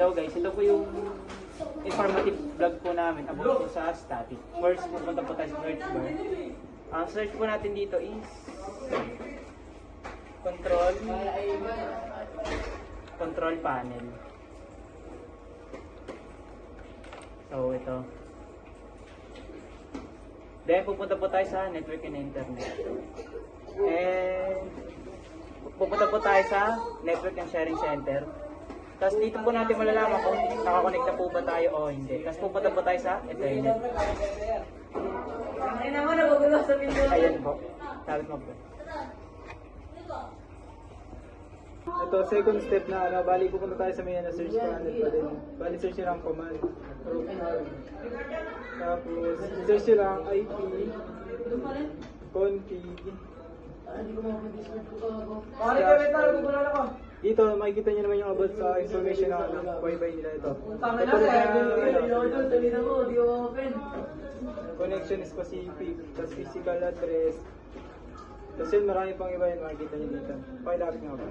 Hello guys, ito po yung informative vlog po namin about po sa static. First, pupunta po tayo sa search bar. Ang search po natin dito is control panel. So ito. Then pupunta po tayo sa network and internet. And pupunta po tayo sa network and sharing center. Tapos dito po natin malalaman kung nakakonect na po ba tayo o hindi. Tapos pupunta po tayo sa Ethernet. Ayan po. Sabi mo po. Ito, second step na bali pupunta tayo sa may search panel pa din. Bali search nyo lang command. Tapos search nyo lang IP, config. Dito makikita nyo naman yung about sa information ng Wi-Fi nila ito. Connection specific, tapos physical address. Tapos yun, marami pang iba yun makikita nyo dito. Pakilapit nga ba?